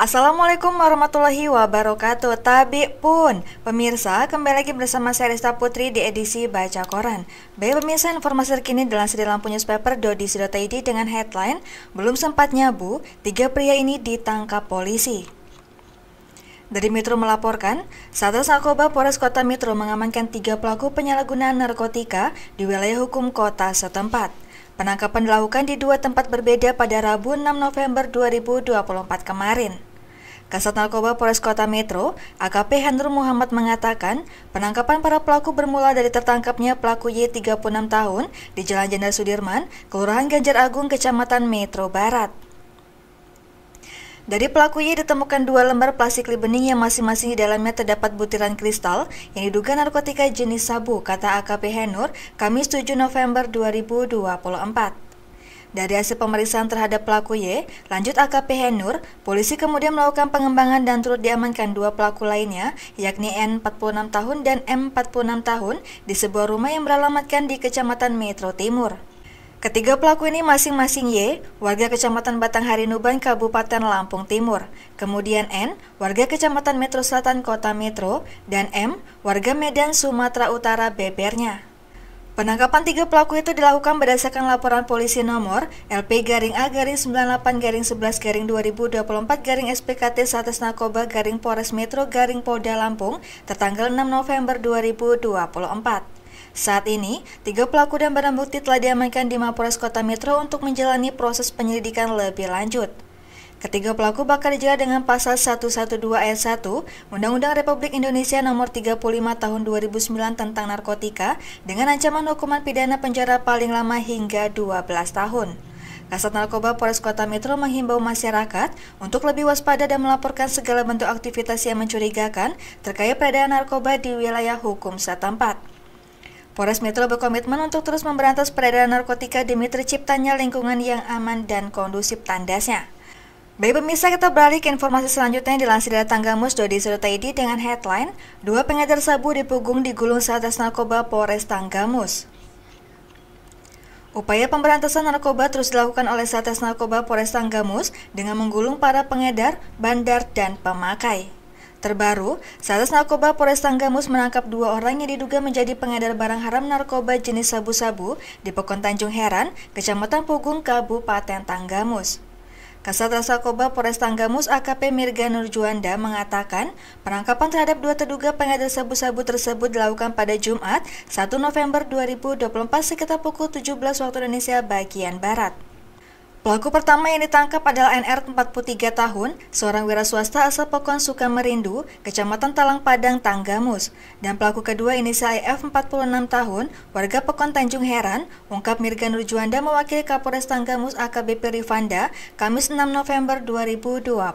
Assalamualaikum warahmatullahi wabarakatuh. Tabi pun, pemirsa, kembali lagi bersama saya Rista Putri di edisi Baca Koran. Baik pemirsa, informasi terkini dalam Lampu Newspaper.co.id dengan headline "Belum sempat nyabu, 3 pria ini ditangkap polisi". Dari Metro melaporkan, Satres Narkoba Polres Kota Metro mengamankan 3 pelaku penyalahgunaan narkotika di wilayah hukum kota setempat. Penangkapan dilakukan di 2 tempat berbeda pada Rabu 6 November 2024 kemarin. Kasat Narkoba Polres Kota Metro, AKP Henur Muhammad mengatakan, penangkapan para pelaku bermula dari tertangkapnya pelaku Y 36 tahun di Jalan Jenderal Sudirman, Kelurahan Ganjar Agung, Kecamatan Metro Barat. Dari pelaku Y ditemukan 2 lembar plastik bening yang masing-masing di dalamnya terdapat butiran kristal yang diduga narkotika jenis sabu, kata AKP Henur, Kamis 7 November 2024. Dari hasil pemeriksaan terhadap pelaku Y, lanjut AKP Henur, polisi kemudian melakukan pengembangan dan turut diamankan 2 pelaku lainnya, yakni N 46 tahun dan M 46 tahun di sebuah rumah yang beralamatkan di Kecamatan Metro Timur. Ketiga pelaku ini masing-masing Y, warga Kecamatan Batanghari Nuban, Kabupaten Lampung Timur, kemudian N, warga Kecamatan Metro Selatan Kota Metro, dan M, warga Medan, Sumatera Utara bebernya. Penangkapan 3 pelaku itu dilakukan berdasarkan laporan polisi nomor LP-A-19-11-2024-SPKT Satres Narkoba Polres Metro Polda Lampung tertanggal 6 November 2024. Saat ini, 3 pelaku dan barang bukti telah diamankan di Mapolres Kota Metro untuk menjalani proses penyelidikan lebih lanjut. Ketiga pelaku bakal dijerat dengan pasal 112 ayat 1 Undang-Undang Republik Indonesia Nomor 35 Tahun 2009 tentang narkotika dengan ancaman hukuman pidana penjara paling lama hingga 12 tahun. Kasat Narkoba Polres Kota Metro menghimbau masyarakat untuk lebih waspada dan melaporkan segala bentuk aktivitas yang mencurigakan terkait peredaran narkoba di wilayah hukum setempat. Polres Metro berkomitmen untuk terus memberantas peredaran narkotika demi terciptanya lingkungan yang aman dan kondusif, tandasnya. Baik pemirsa, kita beralih ke informasi selanjutnya dilansir dari Tanggamus.co.id dengan headline 2 pengedar sabu dipugung digulung Satres Narkoba Polres Tanggamus. Upaya pemberantasan narkoba terus dilakukan oleh Satres Narkoba Polres Tanggamus dengan menggulung para pengedar, bandar, dan pemakai. Terbaru, Satres Narkoba Polres Tanggamus menangkap 2 orang yang diduga menjadi pengedar barang haram narkoba jenis sabu-sabu di Pekon Tanjung Heran, Kecamatan Pugung, Kabupaten Tanggamus. Kasat Narkoba Polres Tanggamus AKP Mirga Nurjuanda mengatakan penangkapan terhadap 2 terduga pengedar sabu-sabu tersebut dilakukan pada Jumat 1 November 2024 sekitar pukul 17 waktu Indonesia bagian Barat. Pelaku pertama yang ditangkap adalah NR 43 tahun, seorang wira swasta asal Pekon Sukamerindu, Kecamatan Talang Padang, Tanggamus. Dan pelaku kedua inisial EF 46 tahun, warga Pekon Tanjung Heran, ungkap Mirga Nurjuanda mewakili Kapolres Tanggamus AKBP Rifanda, Kamis 6 November 2024.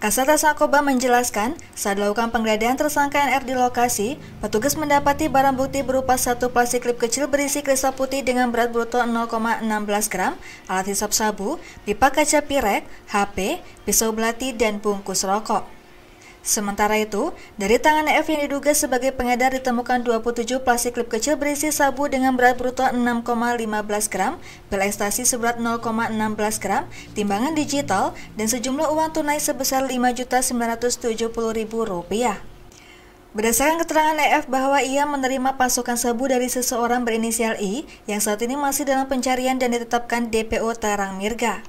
Kasat Narkoba menjelaskan, saat dilakukan penggeledahan tersangka NR di lokasi, petugas mendapati barang bukti berupa 1 plastik klip kecil berisi kristal putih dengan berat bruto 0,16 gram, alat hisap sabu, pipa kaca pirek, HP, pisau belati, dan bungkus rokok. Sementara itu, dari tangan EF yang diduga sebagai pengedar ditemukan 27 plastik klip kecil berisi sabu dengan berat bruto 6,15 gram, pil ekstasi seberat 0,16 gram, timbangan digital, dan sejumlah uang tunai sebesar Rp5.970.000. Berdasarkan keterangan EF bahwa ia menerima pasokan sabu dari seseorang berinisial I yang saat ini masih dalam pencarian dan ditetapkan DPO Tarang Mirga.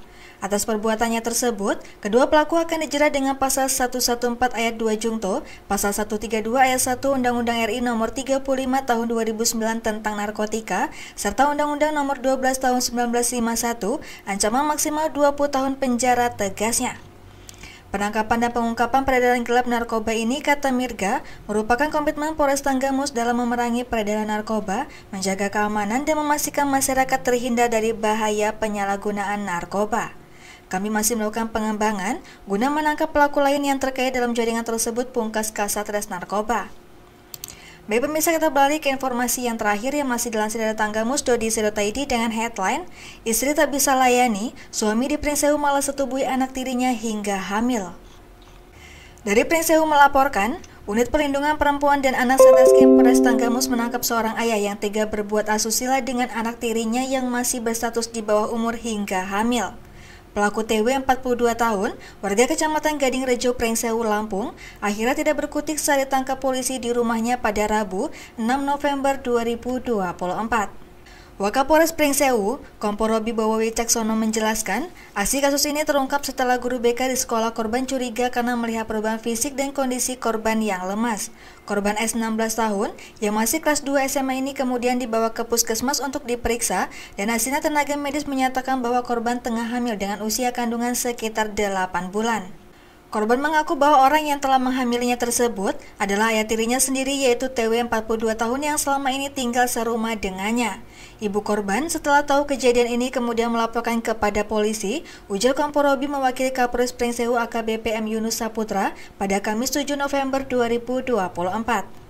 Atas perbuatannya tersebut, kedua pelaku akan dijerat dengan pasal 114 ayat 2 Jungto, pasal 132 ayat 1 Undang-Undang RI Nomor 35 Tahun 2009 tentang narkotika, serta Undang-Undang Nomor 12 Tahun 1951, ancaman maksimal 20 tahun penjara, tegasnya. Penangkapan dan pengungkapan peredaran gelap narkoba ini, kata Mirga, merupakan komitmen Polres Tanggamus dalam memerangi peredaran narkoba, menjaga keamanan, dan memastikan masyarakat terhindar dari bahaya penyalahgunaan narkoba. Kami masih melakukan pengembangan guna menangkap pelaku lain yang terkait dalam jaringan tersebut, pungkas Kasat Narkoba. Baik pemirsa, kita beralih ke informasi yang terakhir yang masih dilansir dari Tanggamus.co.id dengan headline Istri tak bisa layani, suami di Prinsewu malah setubui anak tirinya hingga hamil. Dari Prinsewu melaporkan, Unit Perlindungan Perempuan dan Anak Satreskrim Polres Tanggamus menangkap seorang ayah yang tega berbuat asusila dengan anak tirinya yang masih berstatus di bawah umur hingga hamil. Pelaku TW 42 tahun, warga Kecamatan Gading Rejo, Prengsewu, Lampung, akhirnya tidak berkutik saat ditangkap polisi di rumahnya pada Rabu 6 November 2024. Wakapolres Prengsewu, Kompol Robi Bowo Wicaksono menjelaskan, aksi kasus ini terungkap setelah guru BK di sekolah korban curiga karena melihat perubahan fisik dan kondisi korban yang lemas. Korban S 16 tahun yang masih kelas 2 SMA ini kemudian dibawa ke puskesmas untuk diperiksa dan hasilnya tenaga medis menyatakan bahwa korban tengah hamil dengan usia kandungan sekitar 8 bulan. Korban mengaku bahwa orang yang telah menghamilinya tersebut adalah ayah tirinya sendiri, yaitu TW 42 tahun yang selama ini tinggal serumah dengannya. Ibu korban setelah tahu kejadian ini kemudian melaporkan kepada polisi, ujar Kompol Robi mewakili Kapolres Prengsewu AKBP M Yunus Saputra pada Kamis 7 November 2024.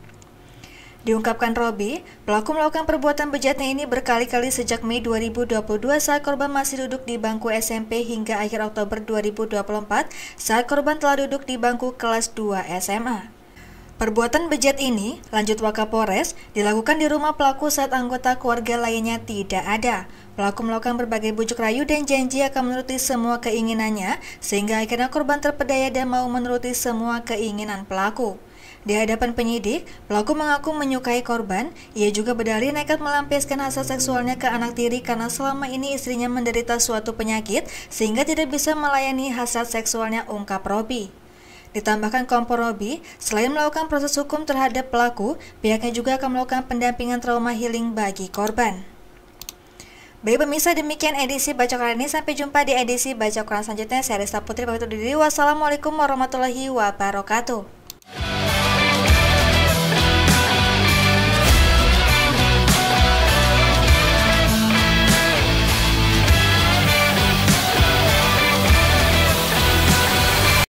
Diungkapkan Robi, pelaku melakukan perbuatan bejatnya ini berkali-kali sejak Mei 2022 saat korban masih duduk di bangku SMP hingga akhir Oktober 2024 saat korban telah duduk di bangku kelas 2 SMA. Perbuatan bejat ini, lanjut Wakapolres, dilakukan di rumah pelaku saat anggota keluarga lainnya tidak ada. Pelaku melakukan berbagai bujuk rayu dan janji akan menuruti semua keinginannya, sehingga akhirnya korban terpedaya dan mau menuruti semua keinginan pelaku. Di hadapan penyidik, pelaku mengaku menyukai korban. Ia juga berdalih nekat melampiaskan hasrat seksualnya ke anak tiri karena selama ini istrinya menderita suatu penyakit sehingga tidak bisa melayani hasrat seksualnya, ungkap Robi. Ditambahkan Kompol Robi, selain melakukan proses hukum terhadap pelaku, pihaknya juga akan melakukan pendampingan trauma healing bagi korban. Baik pemirsa, demikian edisi Baca Koran ini. Sampai jumpa di edisi Baca Koran selanjutnya. Saya Resta Putri pamit undur diri. Wassalamualaikum warahmatullahi wabarakatuh.